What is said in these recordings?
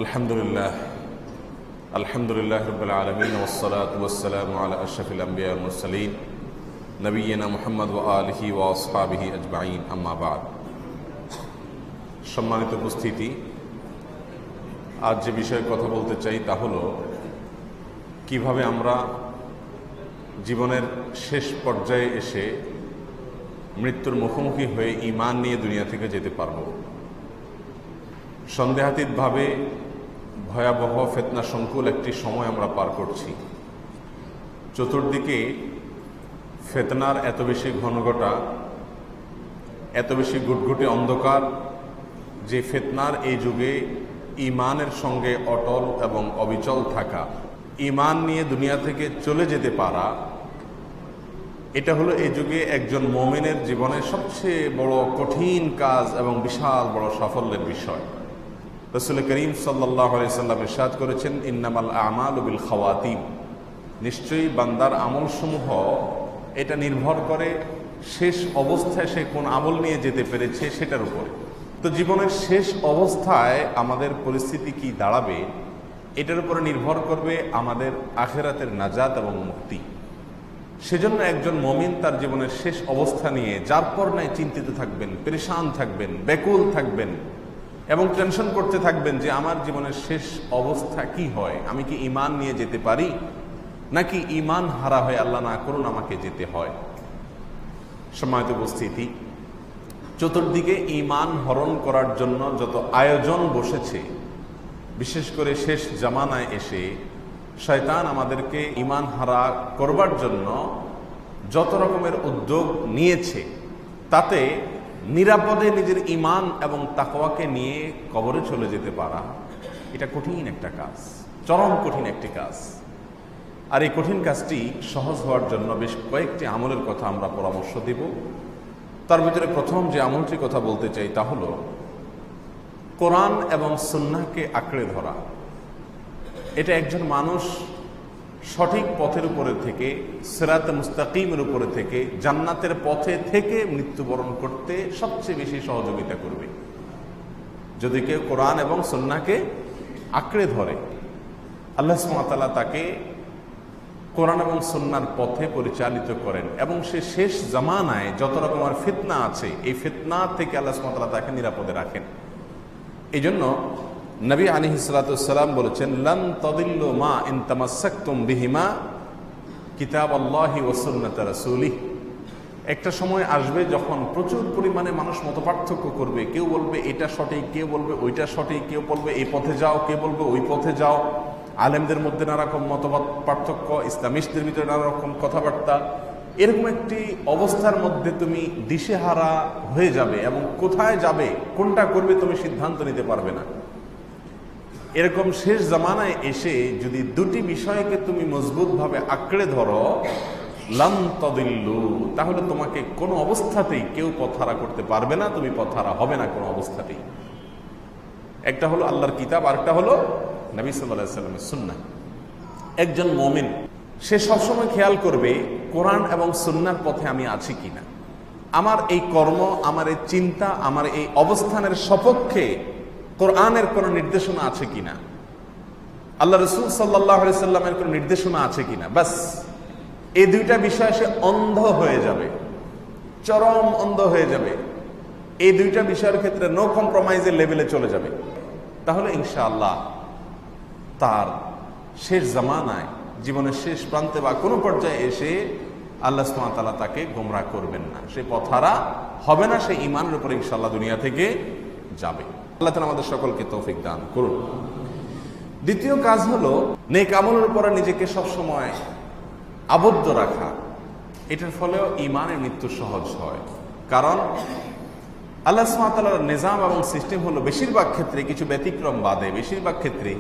আলহামদুলিল্লাহ রাব্বিল আলামিন ওয়াসসালাতু ওয়াসসালামু আলা আশরাফিল আমবিয়া ওয়াল মুরসালিন নবিয়িনা মুহাম্মদ ওয়া আলিহি ওয়া আসহাবিহি আজমাইন, আম্মা বা'দ। সম্মানিত উপস্থিতি, আজ যে বিষয়ে কথা বলতে চাই তা হলো কিভাবে আমরা জীবনের শেষ পর্যায়ে এসে মৃত্যুর মুখোমুখি হয়ে ঈমান নিয়ে দুনিয়া থেকে যেতে পারব। সন্দেহাতীতভাবে ভয়াবহ ফিতনা সংকুল একটি সময় আমরা পার করছি। চতুর্দিকে ফিতনার এত বেশি ঘনঘটা, এত বেশি গুটগুটে অন্ধকার, যে ফিতনার এই যুগে ঈমানের সঙ্গে অটল এবং অবিচল থাকা, ঈমান নিয়ে দুনিয়া থেকে চলে যেতে পারা, এটা হলো এই যুগে একজন মুমিনের জীবনের সবচেয়ে বড় কঠিন কাজ এবং বিশাল বড় সাফল্যের বিষয়। রাসূল করিম সাল্লাল্লাহু আলাইহি সাল্লাম ইরশাদ করেছেন, ইন্নামাল আমালু বিল খাওয়াতিম, নিশ্চয়ই বান্দার আমলসমূহ এটা নির্ভর করে শেষ অবস্থায় সে কোন আমল নিয়ে যেতে পেরেছে সেটার উপরে। তো জীবনের শেষ অবস্থায় আমাদের পরিস্থিতি কি দাঁড়াবে, এটার উপরে নির্ভর করবে আমাদের আখিরাতের নাজাত এবং মুক্তি। সেজন্য একজন মুমিন তার জীবনের শেষ অবস্থা নিয়ে যার পর নাই চিন্তিত থাকবেন, পেরেশান থাকবেন, ব্যাকুল থাকবেন এবং টেনশন করতে থাকবেন যে আমার জীবনের শেষ অবস্থা কি হয়, আমি কি ঈমান নিয়ে যেতে পারি নাকি ঈমান হারা হয়ে আল্লাহ না করুন আমাকে যেতে হয়। সম্মানিত উপস্থিতি, চতুর্দিকে ঈমান হরণ করার জন্য যত আয়োজন বসেছে, বিশেষ করে শেষ জামানায় এসে শয়তান আমাদেরকে ঈমান হারা করবার জন্য যত রকমের উদ্যোগ নিয়েছে, তাতে নিরাপদে নিজের ঈমান এবং তাকওয়াকে নিয়ে কবরে চলে যেতে পারা এটা কঠিন একটা কাজ, চরম কঠিন একটি কাজ। আর এই কঠিন কাজটি সহজ হওয়ার জন্য বেশ কয়েকটি আমলের কথা আমরা পরামর্শ দেব। তার ভিতরে প্রথম যে আমলটির কথা বলতে চাই তা হলো কোরআন এবং সুন্নাহকে আঁকড়ে ধরা। এটা একজন মানুষ সঠিক পথের উপরে থেকে, সিরাতে মুস্তাকিমের উপরে থেকে, জান্নাতের পথে থেকে মৃত্যুবরণ করতে সবচেয়ে বেশি সহযোগিতা করবে যদি কেউ কোরআন এবং সুন্নাহকে আঁকড়ে ধরে। আল্লাহ সুবহানাহু ওয়া তাআলা তাকে কোরআন এবং সুন্নাহর পথে পরিচালিত করেন এবং সে শেষ জামানায় যত রকমের ফিতনা আছে, এই ফিতনা থেকে আল্লাহ সুবহানাহু ওয়া তাআলা তাকে নিরাপদে রাখেন। এই জন্য নবী আলাইহিস সালাতু ওয়াস সালাম বলেছেন, লান তাদিল্লু মা ইন তামাসসাকতুম বিহিমা কিতাবাল্লাহি ওয়া সুন্নাত রাসূলিহ। একটা সময় আসবে যখন প্রচুর পরিমাণে মানুষ মতপার্থক্য করবে। কেউ বলবে এটা সঠিক, কেউ বলবে ওইটা সঠিক, কেউ বলবে এই পথে যাও, কেউ বলবে ওই পথে যাও। আলেমদের মধ্যে নানা রকম মতবাদ পার্থক্য, ইসলামিস্টদের ভিতরে নানা রকম কথাবার্তা। এরকম একটি অবস্থার মধ্যে তুমি দিশেহারা হয়ে যাবে এবং কোথায় যাবে, কোনটা করবে তুমি সিদ্ধান্ত নিতে পারবে না। এরকম শেষ জামানায় এসে যদি দুটি বিষয়কে তুমি মজবুতভাবে আঁকড়ে ধরো, লান তাদিল্লু, তাহলে তোমাকে কোনো অবস্থাতেই কেউ পথহারা করতে পারবে না, তুমি পথহারা হবে না কোনো অবস্থাতেই। একটা হলো আল্লাহর কিতাব, আরেকটা হলো নবী সাল্লাল্লাহু আলাইহি ওয়াসাল্লামের সুন্নাহ। একজন মুমিন সে সবসময় খেয়াল করবে কোরআন এবং সুন্নাহর পথে আমি আছি কিনা, আমার এই কর্ম, আমার এই চিন্তা, আমার এই অবস্থানের সপক্ষে কোরআনের কোনো নির্দেশনা আছে কিনা, আল্লাহ রাসূল সাল্লাল্লাহু আলাইহি সাল্লামের কোনো নির্দেশনা আছে কিনা। বাস এই দুইটা বিষয় সে অন্ধ হয়ে যাবে, চরম অন্ধ হয়ে যাবে। এই দুইটা বিষয়ের ক্ষেত্রে নো কম্প্রোমাইজের লেভেলে চলে যাবে। তাহলে ইনশাআল্লাহ তার শেষ জামানায়, জীবনের শেষ প্রান্তে বা কোনো পর্যায়ে এসে আল্লাহ সুবহানাহু ওয়া তাআলা তাকে গোমরাহ করবেন না, সে পথহারা হবে না, সে ঈমানের উপরে ইনশাআল্লাহ দুনিয়া থেকে যাবে। আল্লাহ তাআলা আমাদের সকলকে তৌফিক দান করুন। দ্বিতীয় কাজ হলো নেক আমলের উপরে নিজেকে সবসময় আবদ্ধ রাখা। এটার ফলেও ঈমানের মৃত্যু সহজ হয়। কারণ আল্লাহ সুবহানাহু ওয়া তাআলার নিজাম এবং সিস্টেম হলো বেশিরভাগ ক্ষেত্রে, কিছু ব্যতিক্রম বাদে বেশিরভাগ ক্ষেত্রে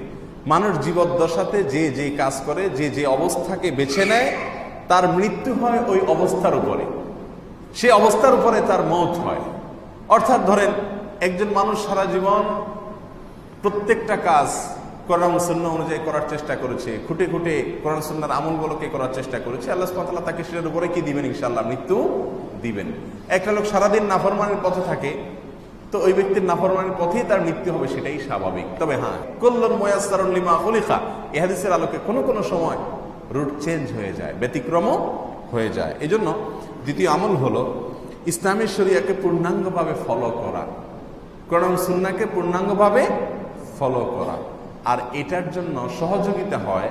মানুষ জীবদ্দশাতে যে যে কাজ করে, যে যে অবস্থাকে বেছে নেয়, তার মৃত্যু হয় ওই অবস্থার উপরে, সে অবস্থার উপরে তার মওত হয়। অর্থাৎ ধরেন একজন মানুষ সারা জীবন প্রত্যেকটা কাজ কোরআন সুন্নাহ অনুযায়ী করার চেষ্টা করেছে, খুঁটে খুঁটে কোরআন সুন্নাহর আমলগুলোকে করার চেষ্টা করেছে, আল্লাহ সুবহানাহু ওয়া তাআলা তাকে সেটার উপরে কি দিবেন? ইনশাআল্লাহ মৃত্যু দিবেন। একটা লোক সারাদিন নাফরমানের পথে থাকে, তো ওই ব্যক্তির নাফরমানির পথেই তার মৃত্যু হবে, সেটাই স্বাভাবিক। তবে হ্যাঁ, কুল্লুন মুয়াসসারুন লিমা খুলিকা, এই হাদিসের আলোকে কোনো কোনো সময় রুট চেঞ্জ হয়ে যায়, ব্যতিক্রমও হয়ে যায়। এজন্য দ্বিতীয় আমল হলো ইসলামী শরিয়াকে পূর্ণাঙ্গভাবে ফলো করা, কোরআন সুন্নাহকে পূর্ণাঙ্গভাবে ফলো করা। আর এটার জন্য সহযোগিতা হয়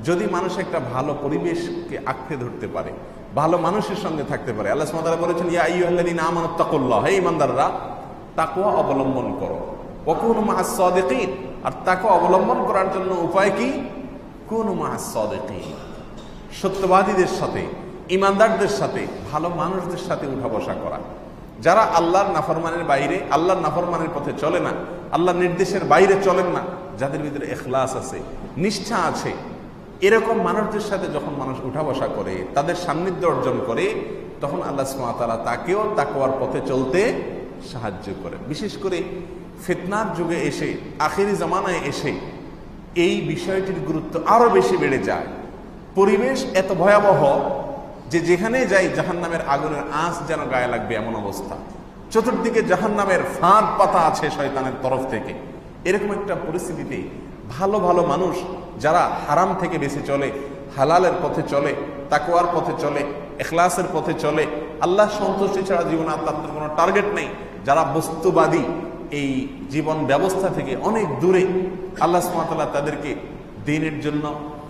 যদি মানুষ একটা ভালো পরিবেশকে আঁকড়ে ধরতে পারে, ভালো মানুষের সঙ্গে থাকতে পারে। আল্লাহ সুবহানাহু ওয়া তাআলা বলেছেন, ইয়া আইয়ুহাল্লাযীনা আমানুত্তাকুল্লাহ, হে ঈমানদাররা তাকওয়া অবলম্বন করো, ওয়া কুনু মা'আস সাদিকিন, আর তাকওয়া অবলম্বন করার জন্য উপায় কি? কুনু মা'আস সাদিকিন, সত্যবাদীদের সাথে, ঈমানদারদের সাথে, ভালো মানুষদের সাথে উঠা বসা করা। যারা আল্লাহর নাফরমানের বাইরে, আল্লাহর নাফরমানের পথে চলে না, আল্লাহর নির্দেশের বাইরে চলেন না, যাদের ভিতরে ইখলাস আছে, নিষ্ঠা আছে, এরকম মানুষদের সাথে যখন মানুষ উঠা বসা করে, তাদের সান্নিধ্য অর্জন করে, তখন আল্লাহ সুবহানাহু ওয়া তাআলা তাকেও তাকওয়ার পথে চলতে সাহায্য করেন। বিশেষ করে ফিতনার যুগে এসে, আখেরি জামানায় এসে এই বিষয়টির গুরুত্ব আরো বেশি বেড়ে যায়। পরিবেশ এত ভয়াবহ যে যেখানে যাই জাহান্নামের আগুনের আঁচ যেন গায়ে লাগবে এমন অবস্থা। চতুর্দিকে জাহান্নামের ফাঁদ পাতা আছে শয়তানের তরফ থেকে। এরকম একটা পরিস্থিতিতে ভালো ভালো মানুষ যারা হারাম থেকে বেঁচে চলে, হালালের পথে চলে, তাকওয়ার পথে চলে, ইখলাসের পথে চলে, আল্লাহ সন্তুষ্টি ছাড়া জীবনে আর তাদের কোনো টার্গেট নেই, যারা বস্তুবাদী এই জীবন ব্যবস্থা থেকে অনেক দূরে, আল্লাহ সুবহানাহু ওয়া তাআলা তাদেরকে দ্বীনের জন্য,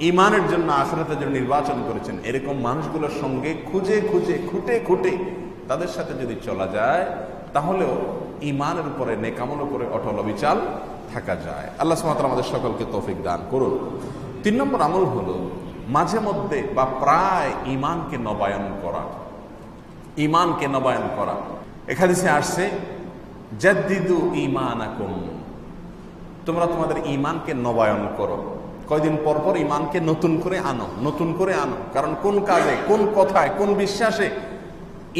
ঈমানের জন্য, আখিরাতের জন্য নির্বাচন করেছেন। এরকম মানুষগুলোর সঙ্গে খুঁজে খুঁজে, খুঁটে খুঁটে তাদের সাথে যদি চলা যায়, তাহলেও ঈমানের উপরে, নেকামলের উপরে অটল অবিচল থাকা যায়। আল্লাহ সুবহানাহু ওয়া তাআলা আমাদের সকলকে তৌফিক দান করুন। 3 নম্বর আমল হলো মাঝে মধ্যে বা প্রায় ঈমানকে নবায়ন করা। ঈমানকে নবায়ন করা, এখানে আসছে জাদ্দিদু ঈমানাকুম, তোমরা তোমাদের ঈমানকে নবায়ন করো। কয়দিন পর পর ঈমানকে নতুন করে আনো, নতুন করে আনো। কারণ কোন কাজে, কোন কথায়, কোন বিশ্বাসে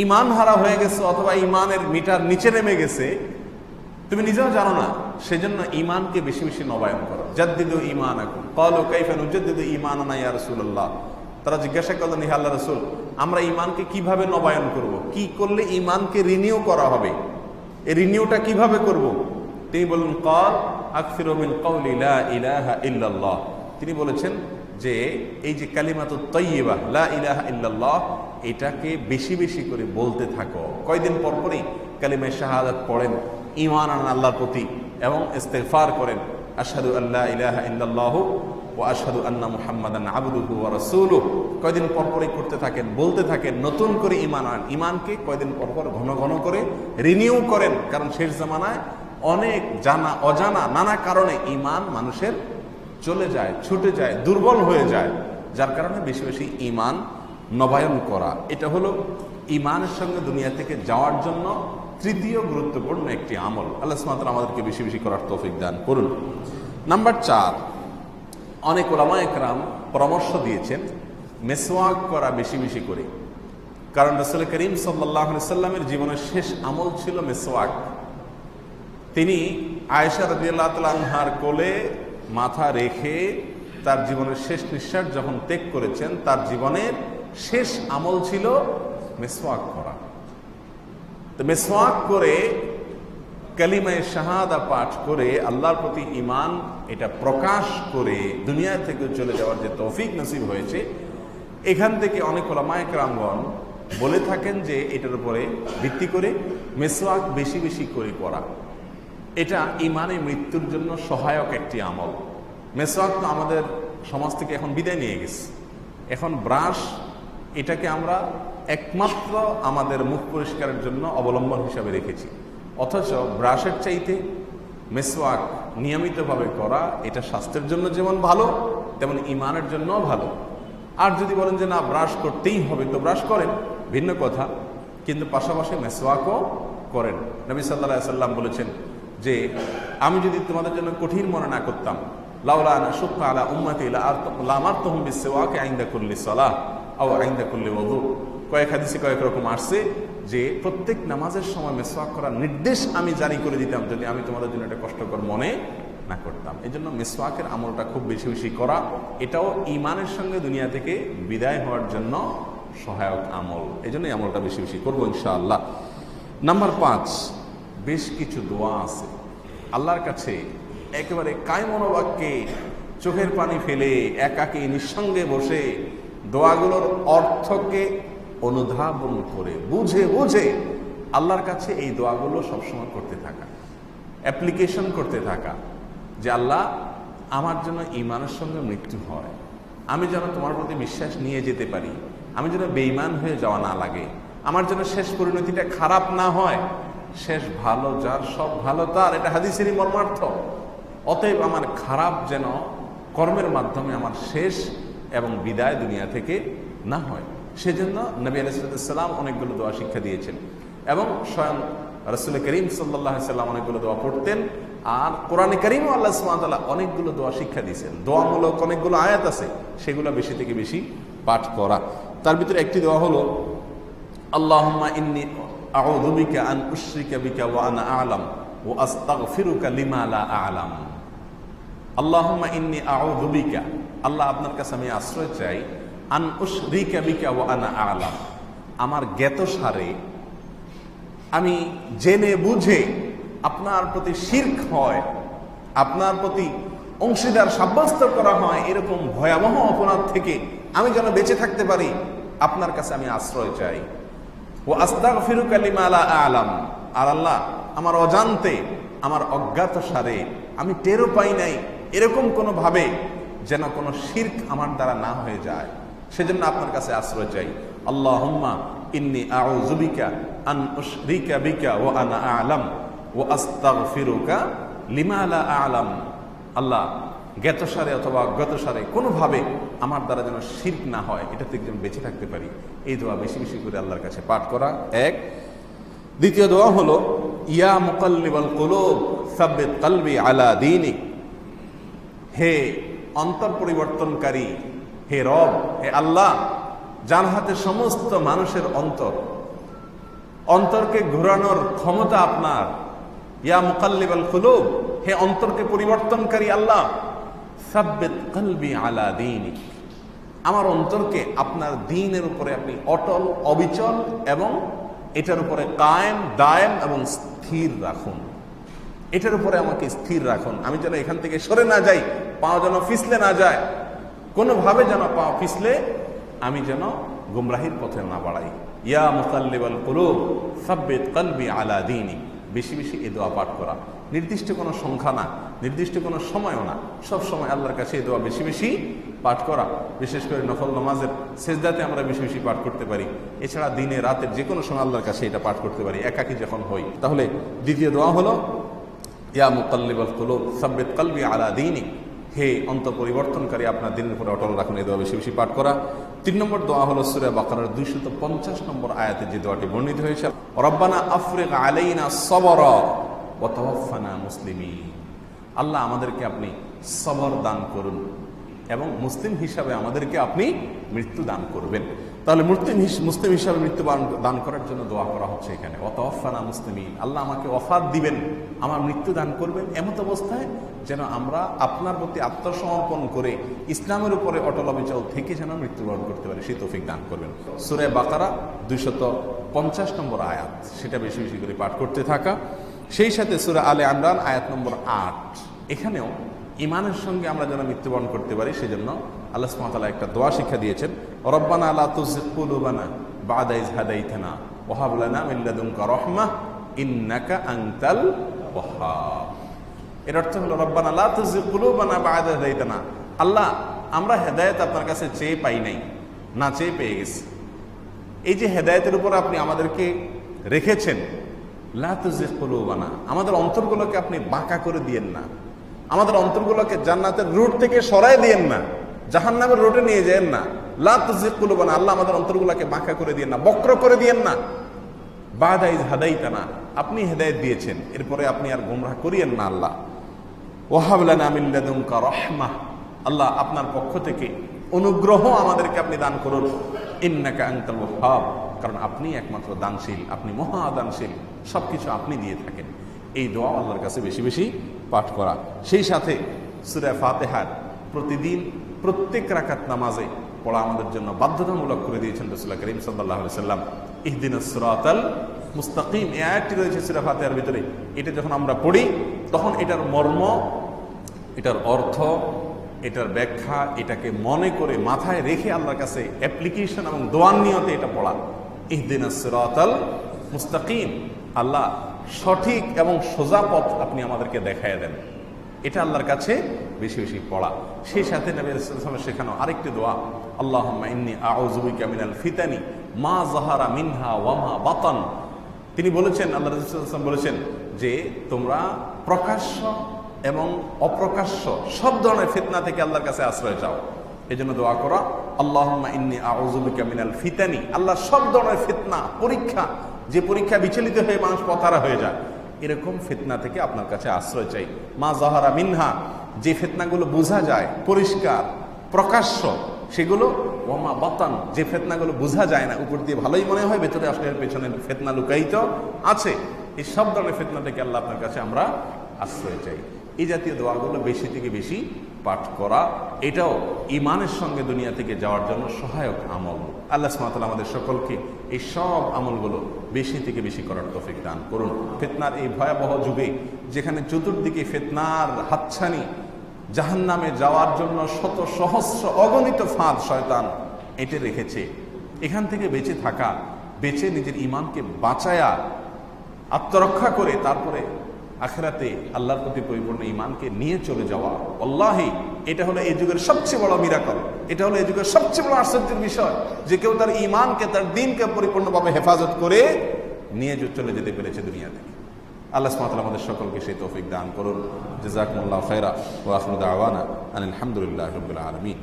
ঈমান হারা হয়ে গেছে অথবা ঈমানের মিটার নিচে নেমে গেছে, তুমি নিজেও জানো না। সেজন্য ঈমানকে বেশি বেশি নবায়ন করো। জাদ্দিদু ঈমানাকুম। ক্বালু কাইফা নুজাদ্দিদু ঈমানানা ইয়া রাসূলুল্লাহ, তারা জিজ্ঞাসা করলেন, হে আল্লাহর রাসূল, আমরা ঈমানকে কিভাবে নবায়ন করব? কি করলে ঈমানকে রিনিউ করা হবে? এই রিনিউটা কিভাবে করব? তিনি বললেন, ক্বাল আকসিরু মিন কওলি লা ইলাহা ইল্লাল্লাহ। তিনি বলেছেন যে এই যে কালিমাতুত তাইয়্যিবা, লা ইলাহা ইল্লাল্লাহ, এটাকে বেশি বেশি করে বলতে থাকো। কয়দিন পর পরই কালিমায়ে শাহাদাত পড়েন, ঈমান আনেন আল্লাহর প্রতি এবং ইস্তিগফার করেন, আশহাদু আল্লা ইলাহা ইল্লাল্লাহু ওয়া আশহাদু আন্না মুহাম্মাদান আবদুহু ওয়া রাসূলুহু। কয়দিন পর পরই করতে থাকেন, বলতে থাকেন, নতুন করে ঈমান আনেন। ঈমানকে কয়দিন পর পর ঘন ঘন করে রিনিউ করেন। কারণ শেষ জামানায় অনেক জানা অজানা নানা কারণে ঈমান মানুষের চলে যায়, ছুটে যায়, দুর্বল হয়ে যায়, যার কারণে বেশি বেশি ঈমান নবায়ন করা। এটা হলো ঈমানের সঙ্গে দুনিয়া থেকে যাওয়ার জন্য তৃতীয় গুরুত্বপূর্ণ একটি আমল। আল্লাহ সুবহানাহু ওয়া তাআলা আমাদেরকে বেশি বেশি করার তৌফিক দান করুন। নাম্বার 4, অনেক উলামা একরাম পরামর্শ দিয়েছেন মেসওয়াক করা বেশি বেশি করে। কারণ রাসূল করিম সাল্লাল্লাহু আলাইহি সাল্লামের জীবনের শেষ আমল ছিল মেসওয়াক। তিনি আয়েশা রাদিয়াল্লাহু তাআলা আনহার কোলে মাথা রেখে তার জীবনের শেষ নিঃশ্বাস যখন ত্যাগ করেছেন, তার জীবনের শেষ আমল ছিল মেসওয়াক করা। তো মেসওয়াক করে, কালিমায়ে শাহাদা পাঠ করে, আল্লাহর প্রতি ঈমান এটা প্রকাশ করে দুনিয়া থেকে চলে যাওয়ার যে তৌফিক নসিব হয়েছে, এখান থেকে অনেক উলামায়ে কেরামগণ বলে থাকেন যে এটার উপরে ভিত্তি করে মেসওয়াক বেশি বেশি করে করা, এটা ঈমানে মৃত্যুর জন্য সহায়ক একটি আমল। মেসওয়াক তো আমাদের সমাজ থেকে এখন বিদায় নিয়ে গেছে। এখন ব্রাশ, এটাকে আমরা একমাত্র আমাদের মুখ পরিষ্কারের জন্য অবলম্বন হিসাবে রেখেছি। অথচ ব্রাশের চাইতে মেসওয়াক নিয়মিতভাবে করা, এটা স্বাস্থ্যের জন্য যেমন ভালো, তেমন ঈমানের জন্যও ভালো। আর যদি বলেন যে না, ব্রাশ করতেই হবে, তো ব্রাশ করেন, ভিন্ন কথা, কিন্তু পাশাপাশি মেসওয়াকও করেন। নবী সাল্লাল্লাহু আলাইহি সাল্লাম বলেছেন যে আমি যদি তোমাদের জন্য কঠিন মনে না করতাম, লাউলা আন আশুক্কা আলা উম্মতি লামারতুহুম বিসওয়াকি ইনদা কুল্লি সালাহ আও ইনদা কুল্লি ওযু। কয়েক হাদিসে কয়েক রকম আসছে যে প্রত্যেক নামাজের সময় মেসওয়াক করার নির্দেশ আমি জারি করে দিতাম যদি আমি তোমাদের জন্য এটা কষ্টকর মনে না করতাম। এই জন্য মেসওয়াকের আমলটা খুব বেশি বেশি করা, এটাও ঈমানের সঙ্গে দুনিয়া থেকে বিদায় হওয়ার জন্য সহায়ক আমল। এই জন্য এই আমলটা বেশি বেশি করবো ইনশাআল্লাহ। নাম্বার 5, বেশ কিছু দোয়া আছে আল্লাহর কাছে একেবারে কায়মনোবাক্যে চোখের পানি ফেলে একাকী নিঃসঙ্গে বসে দোয়াগুলোর অর্থকে অনুধাবন করে বুঝে বুঝে আল্লাহর কাছে এই দোয়াগুলো সবসময় করতে থাকা, অ্যাপ্লিকেশন করতে থাকা যে আল্লাহ আমার জন্য ঈমানের সঙ্গে মৃত্যু হয়, আমি যেন তোমার প্রতি বিশ্বাস নিয়ে যেতে পারি, আমি যেন বেঈমান হয়ে যাওয়া না লাগে, আমার জন্য শেষ পরিণতিটা খারাপ না হয়, শেষ ভালো যার সব ভালো তার, এটা হাদিসেরই মর্মার্থ। অতএব আমার খারাপ যেন কর্মের মাধ্যমে আমার শেষ এবং বিদায় দুনিয়া থেকে না হয়, সেজন্য নবী আলাইহিস সালাম অনেকগুলো দোয়া শিক্ষা দিয়েছেন এবং স্বয়ং রাসূল করিম সাল্লাল্লাহু আলাইহি সাল্লাম অনেকগুলো দোয়া পড়তেন। আর কোরআনে কারীমে আল্লাহ সুবহানাহু ওয়া তাআলা অনেকগুলো দোয়া শিক্ষা দিয়েছেন, দোয়ামূলক অনেকগুলো আয়াত আছে, সেগুলো বেশি থেকে বেশি পাঠ করা। তার ভিতরে একটি দোয়া হলো আল্লাহুম্মা ইন্নী আউযু বিকা আন উশরিকা বিকা ওয়া আনা আ'লাম ওয়া আস্তাগফিরুকা লিমা লা আ'লাম। আল্লাহুম্মা ইন্নী আউযু বিকা, আল্লাহ আপনার কাছে আমি আশ্রয় চাই, আন উশরিকা বিকা ওয়া আনা আ'লাম, আমার জ্ঞাতসারে আমি জেনে বুঝে আপনার প্রতি শিরক হয়, আপনার প্রতি অংশীদার সাব্যস্ত করা হয়, এরকম ভয়াবহ অপরাধ থেকে আমি যেন বেঁচে থাকতে পারি, আপনার কাছে আমি আশ্রয় চাই। ও আস্তাগফিরুকা লিমা লা আ'লাম, আর আল্লাহ আমার অজান্তে, আমার অজ্ঞাত সারে, আমি টেরও পাই নাই এরকম কোনো ভাবে যেন কোনো শিরক আমার দ্বারা না হয়ে যায়, সেজন্য আপনার কাছে আশ্রয় চাই। আল্লাহুম্মা ইন্নী আউযু বিকা আন উশরিকা বিকা ওয়া আনা আ'লাম ওয়া আস্তাগফিরুকা লিমা লা আ'লাম। আল্লাহ জ্ঞাতসারে অথবা অজ্ঞাতসারে কোনোভাবে আমার দ্বারা যেন শিরক না হয়, এটা থেকে যেন বেঁচে থাকতে পারি। এই দোয়া বেশি বেশি করে আল্লাহর কাছে পাঠ করা এক। দ্বিতীয় দোয়া হলো ইয়া মুকাল্লিবাল কুলুব সাব্বিত কলবি আলা দীনিক, হে অন্তর পরিবর্তনকারী, হে রব, হে আল্লাহ, যার হাতে সমস্ত মানুষের অন্তরকে ঘোরানোর ক্ষমতা আপনার। ইয়া মুকাল্লিবাল কুলুব, হে অন্তরকে পরিবর্তনকারী আল্লাহ, সাব্বিত কলবি আলা দীনিক, আমার অন্তরকে আপনার দ্বীনের উপরে আপনি অটল অবিচল এবং এটার উপরে কায়েম দায়েম এবং স্থির রাখুন, এটার উপরে আমাকে স্থির রাখুন, আমি যেন এখান থেকে সরে না যাই, পা যেন ফিসলে না যায়, কোনোভাবে যেন পা ফিসলে আমি যেন গুমরাহির পথে না বাড়াই। ইয়া মুকাল্লিবাল কুলুব সাব্বিত কলবি আলা দীনিক, বেশি বেশি এই দোয়া পাঠ করা, নির্দিষ্ট কোনো সংখ্যা না, নির্দিষ্ট কোনো সময়ও না, সব সময় আল্লাহর কাছে এই দোয়া বেশি বেশি পাঠ করা। বিশেষ করে নফল নামাজের সেজদাতে আমরা বেশি বেশি পাঠ করতে পারি, এছাড়া দিনে রাতের যে কোনো সময় আল্লাহর কাছে এটা পাঠ করতে পারি একাকী যখন হই। তাহলে দ্বিতীয় দোয়া হলো ইয়া মুকাল্লিবাল কুলুব সাব্বিত কলবি আলা দীনিক, হে অন্তর পরিবর্তনকারী, আপনার দিনের উপরে অটল রাখুন, এই দোয়া বেশি বেশি পাঠ করা। 3 নম্বর দোয়া হলো সূরা বাকারার 250 নম্বর আয়াতে যে দোয়াটি বর্ণিত হয়েছে, রব্বানা আফরিগ আলাইনা সবরা ওয়া তাওয়াফানা মুসলিমিন, আল্লাহ আমাদেরকে আপনি সবর দান করুন এবং মুসলিম হিসাবে আমাদেরকে আপনি মৃত্যু দান করবেন। তাহলে মুসলিম হিসাবে মৃত্যু দান করার জন্য দোয়া করা হচ্ছে এখানে, ওয়া তাওয়াফানা মুসলিমিন, আল্লাহ আমাকে ওয়াফাত দিবেন, আমার মৃত্যু দান করবেন এমত অবস্থায় যেন আমরা আপনার প্রতি আত্মসমর্পণ করে ইসলামের উপরে অটল অবিচল থেকে যেন মৃত্যুবরণ করতে পারি, সেই তৌফিক দান করবেন। সূরা বাকারা 250 নম্বর আয়াত, সেটা বেশি বেশি করে পাঠ করতে থাকা। সেই সাথে সূরা আলে ইমরান আয়াত নম্বর 8, এখানেও ইমানের সঙ্গে আমরা যেন মৃত্যুবরণ করতে পারি, সেজন্য আল্লাহ সুবহানাহু ওয়া তাআলা একটা দোয়া শিক্ষা দিয়েছেন, রব্বানা লা তুযিগ কুলুবানা বা'দা ইয হাদাইতানা ওয়া হাব লানা মিন লাদুনকা রাহমাহ ইন্নাকা আনতাল ওয়াহ্হাব। এর অর্থ হলো রব্বানা লা তুযিগ কুলুবানা বা'দা ইয হাদাইতানা, আল্লাহ আমরা হেদায়েত আপনার কাছে চেয়ে পাই নাই, না চেয়ে পেয়ে গেছি, এই যে হেদায়েতের উপর আপনি আমাদেরকে রেখেছেন, লা তুযিগ কুলুবানা, আমাদের অন্তরগুলোকে আপনি বাঁকা করে দিয়েন না, আমাদের অন্তরগুলোকে জান্নাতের রুট থেকে সরায় দিয়েন না, জাহান্নামের রুটে নিয়ে যায়েন না। লা তুযিগ কুলুবানা, আল্লাহ আমাদের অন্তরগুলোকে বাঁকা করে দিয়েন না, বক্র করে দিয়েন না। বা'দা ইয হাদাইতানা, আপনি হেদায়েত দিয়েছেন, এরপরে আপনি আর গোমরাহ করিয়েন না আল্লাহ। ওয়া হাব লানা মিন লাদুনকা রাহমাহ, আল্লাহ আপনার পক্ষ থেকে অনুগ্রহ আমাদেরকে আপনি দান করুন, ইন্নাকা আনতাল ওয়াহ্হাব, কারণ আপনি একমাত্র দানশীল, আপনি মহা দানশীল, সবকিছু আপনি দিয়ে থাকেন। এই দোয়া আল্লাহর কাছে বেশি বেশি পাঠ করা। সেই সাথে সূরা ফাতিহার প্রতিদিন প্রত্যেক রাকাত নামাজে পড়া আমাদের জন্য বাধ্যতামূলক করে দিয়েছেন রাসূল করিম সাল্লাল্লাহু আলাইহি ওয়াসাল্লাম। ইহদিনাস সিরাতাল মুস্তাকিম এই আয়াতটি রয়েছে সূরা ফাতিহার ভিতরে। এটা যখন আমরা পড়ি তখন এটার মর্ম, এটার অর্থ, এটার ব্যাখ্যা, এটাকে মনে করে মাথায় রেখে আল্লাহর কাছে অ্যাপ্লিকেশন এবং দোয়ার নিয়তে এটা পড়া। ইহদিনাস সিরাতাল মুস্তাকিম, আল্লাহ সঠিক এবং সোজা পথ আপনি আমাদেরকে দেখায় দেন, এটা আল্লাহর কাছে বেশি বেশি পড়া। সেই সাথে নবী সাল্লাল্লাহু আলাইহি ওয়াসাল্লাম শেখানো আরেকটি দোয়া, আল্লাহুম্মা ইন্নী আউযু বিকা মিনাল ফিতানি মা যাহারা মিনহা ওয়া মা বাতান। তিনি বলেছেন, আল্লাহ রাসূল সাল্লাল্লাহু আলাইহি ওয়াসাল্লাম বলেছেন যে তোমরা প্রকাশ্য এবং অপ্রকাশ্য সব ধরনের ফিতনা থেকে আল্লাহর কাছে আশ্রয় চাও। এই জন্য দোয়া করা, আল্লাহুম্মা ইন্নী আউযু বিকা মিনাল ফিতানি, আল্লাহ সব ধরনের ফিতনা, পরীক্ষা, যে পরীক্ষা বিচলিত হয়ে মানুষ পথহারা হয়ে যায়, এরকম ফিতনা থেকে আপনার কাছে আশ্রয় চাই। মা যাহারা মিনহা, যে ফিতনাগুলো বোঝা যায়, পরিষ্কার প্রকাশ্য সেগুলো, ওয়া মা বাতান, যে ফিতনাগুলো বোঝা যায় না, উপর দিয়ে ভালোই মনে হয়, ভেতরে আসলে পেছনে ফিতনা লুকায়িত আছে, এই সব ধরনের ফিতনা থেকে আল্লাহ আপনার কাছে আমরা আশ্রয় চাই। এই জাতীয় দোয়াগুলো বেশি থেকে বেশি পাঠ করা, এটাও ঈমানের সঙ্গে দুনিয়া থেকে যাওয়ার জন্য সহায়ক আমল। আল্লাহ সুবহানাহু ওয়া তাআলা আমাদের সকলকে এই সব আমলগুলো বেশি থেকে বেশি করার তৌফিক দান করুন। ফিতনার এই ভয়াবহ যুগে, যেখানে চতুর্দিকে ফিতনার হাতছানি, জাহান্নামে যাওয়ার জন্য শত সহস্র অগণিত ফাঁদ শয়তান এঁটে রেখেছে, এখান থেকে বেঁচে থাকা, বেঁচে নিজের ঈমানকে বাঁচায়া আত্মরক্ষা করে তারপরে আখিরাতে আল্লাহর প্রতি পরিপূর্ণ ঈমানকে নিয়ে চলে যাওয়া, আল্লাহি এটা হলো এই যুগের সবচেয়ে বড় মিরাকল, এটা হলো এই যুগের সবচেয়ে বড় আশ্চর্যের বিষয় যে কেউ তার ঈমানকে, তার দ্বীনকে পরিপূর্ণভাবে হেফাজত করে নিয়ে চলে যেতে পেরেছে দুনিয়া থেকে। আল্লাহ সুবহানাহু ওয়া তাআলা আমাদের সকলকে সেই তৌফিক দান করুন। জাযাকুমুল্লাহু খায়রা ওয়া আখিরু দাওয়ানা আনিল হামদুলিল্লাহি রাব্বিল আলামিন।